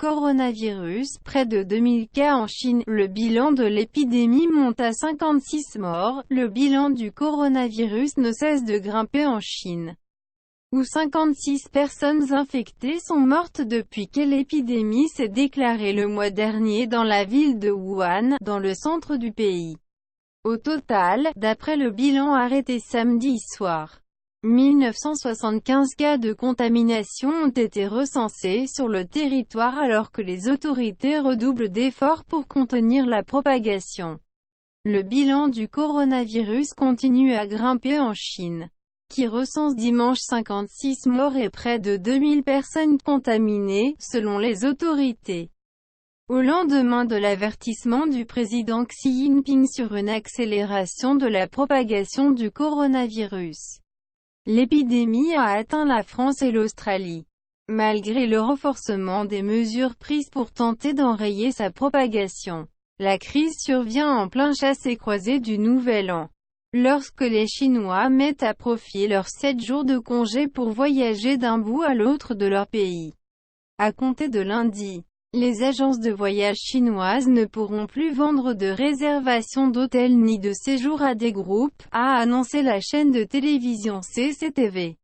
coronavirus, près de 2000 cas en Chine. Le bilan de l'épidémie monte à 56 morts. Le bilan du coronavirus ne cesse de grimper en Chine, où 56 personnes infectées sont mortes depuis que l'épidémie s'est déclarée le mois dernier dans la ville de Wuhan, dans le centre du pays. Au total, d'après le bilan arrêté samedi soir, 1975 cas de contamination ont été recensés sur le territoire alors que les autorités redoublent d'efforts pour contenir la propagation. Le bilan du coronavirus continue à grimper en Chine, qui recense dimanche 56 morts et près de 2000 personnes contaminées, selon les autorités. Au lendemain de l'avertissement du président Xi Jinping sur une accélération de la propagation du coronavirus, l'épidémie a atteint la France et l'Australie. Malgré le renforcement des mesures prises pour tenter d'enrayer sa propagation, la crise survient en plein chassé-croisé du Nouvel An, lorsque les Chinois mettent à profit leurs 7 jours de congé pour voyager d'un bout à l'autre de leur pays. À compter de lundi, les agences de voyage chinoises ne pourront plus vendre de réservations d'hôtels ni de séjours à des groupes, a annoncé la chaîne de télévision CCTV.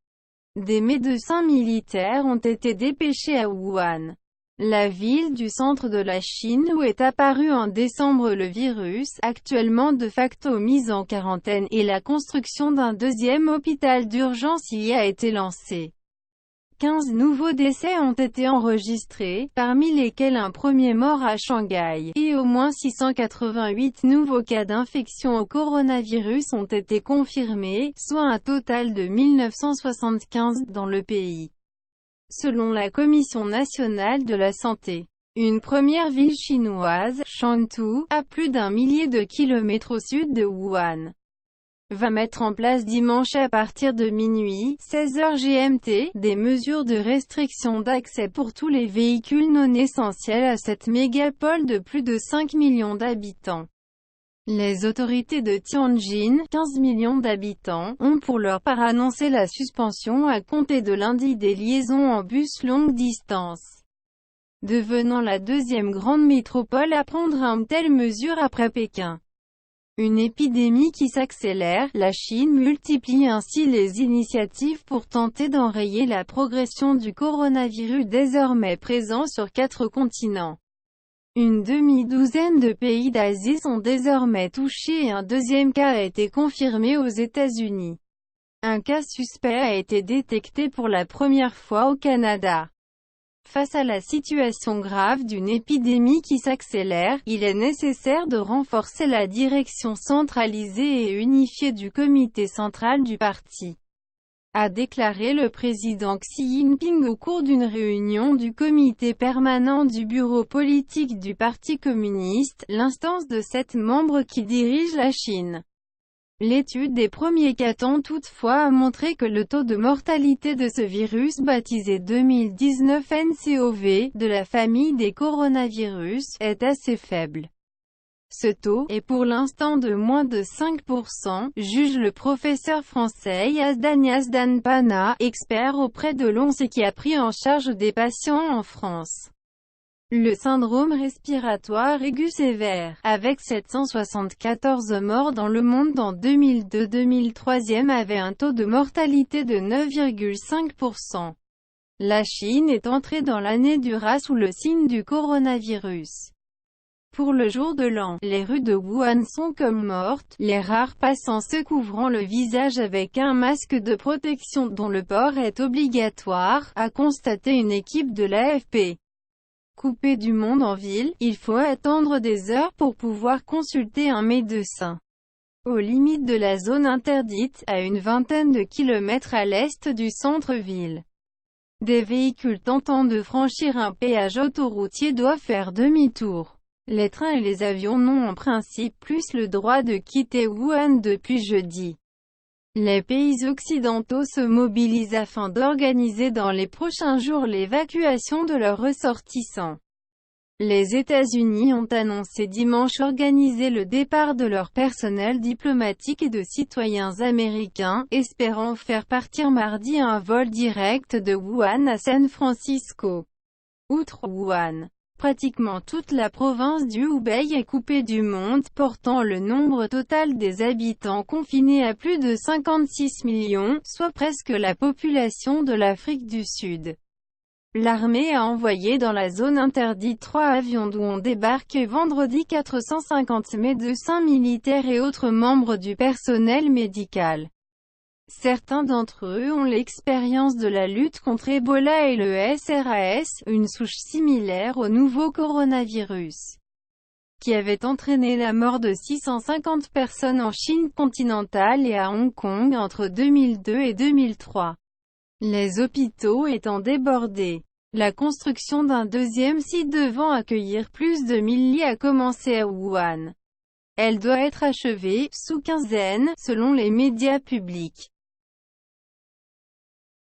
Des médecins militaires ont été dépêchés à Wuhan, la ville du centre de la Chine où est apparu en décembre le virus, actuellement de facto mis en quarantaine, et la construction d'un deuxième hôpital d'urgence y a été lancée. 15 nouveaux décès ont été enregistrés, parmi lesquels un premier mort à Shanghai, et au moins 688 nouveaux cas d'infection au coronavirus ont été confirmés, soit un total de 1975 dans le pays, selon la Commission nationale de la santé. Une première ville chinoise, Chengdu, à plus d'1 millier de kilomètres au sud de Wuhan, va mettre en place dimanche à partir de minuit, 16h GMT, des mesures de restriction d'accès pour tous les véhicules non essentiels à cette mégapole de plus de 5 millions d'habitants. Les autorités de Tianjin, 15 millions d'habitants, ont pour leur part annoncé la suspension à compter de lundi des liaisons en bus longue distance, devenant la deuxième grande métropole à prendre une telle mesure après Pékin. Une épidémie qui s'accélère, la Chine multiplie ainsi les initiatives pour tenter d'enrayer la progression du coronavirus désormais présent sur 4 continents. Une demi-douzaine de pays d'Asie sont désormais touchés et un deuxième cas a été confirmé aux États-Unis. Un cas suspect a été détecté pour la première fois au Canada. Face à la situation grave d'une épidémie qui s'accélère, il est nécessaire de renforcer la direction centralisée et unifiée du comité central du parti, a déclaré le président Xi Jinping au cours d'une réunion du comité permanent du bureau politique du Parti communiste, l'instance de 7 membres qui dirige la Chine. L'étude des premiers cas tend toutefois à montrer que le taux de mortalité de ce virus baptisé 2019 nCoV, de la famille des coronavirus, est assez faible. Ce taux est pour l'instant de moins de 5%, juge le professeur français Yazdan Pana, expert auprès de l'OMS et qui a pris en charge des patients en France. Le syndrome respiratoire aigu sévère, avec 774 morts dans le monde en 2002-2003, avait un taux de mortalité de 9,5%. La Chine est entrée dans l'année du rat sous le signe du coronavirus. Pour le jour de l'an, les rues de Wuhan sont comme mortes, les rares passants se couvrant le visage avec un masque de protection dont le port est obligatoire, a constaté une équipe de l'AFP. Coupé du monde en ville, il faut attendre des heures pour pouvoir consulter un médecin. Aux limites de la zone interdite, à une vingtaine de kilomètres à l'est du centre-ville, des véhicules tentant de franchir un péage autoroutier doivent faire demi-tour. Les trains et les avions n'ont en principe plus le droit de quitter Wuhan depuis jeudi. Les pays occidentaux se mobilisent afin d'organiser dans les prochains jours l'évacuation de leurs ressortissants. Les États-Unis ont annoncé dimanche organiser le départ de leur personnel diplomatique et de citoyens américains, espérant faire partir mardi un vol direct de Wuhan à San Francisco. Outre Wuhan, pratiquement toute la province du Hubei est coupée du monde, portant le nombre total des habitants confinés à plus de 56 millions, soit presque la population de l'Afrique du Sud. L'armée a envoyé dans la zone interdite 3 avions d'où ont débarqué vendredi 450 médecins militaires et autres membres du personnel médical. Certains d'entre eux ont l'expérience de la lutte contre Ebola et le SRAS, une souche similaire au nouveau coronavirus, qui avait entraîné la mort de 650 personnes en Chine continentale et à Hong Kong entre 2002 et 2003. Les hôpitaux étant débordés. La construction d'un deuxième site devant accueillir plus de 1000 lits a commencé à Wuhan. Elle doit être achevée, sous quinzaine, selon les médias publics.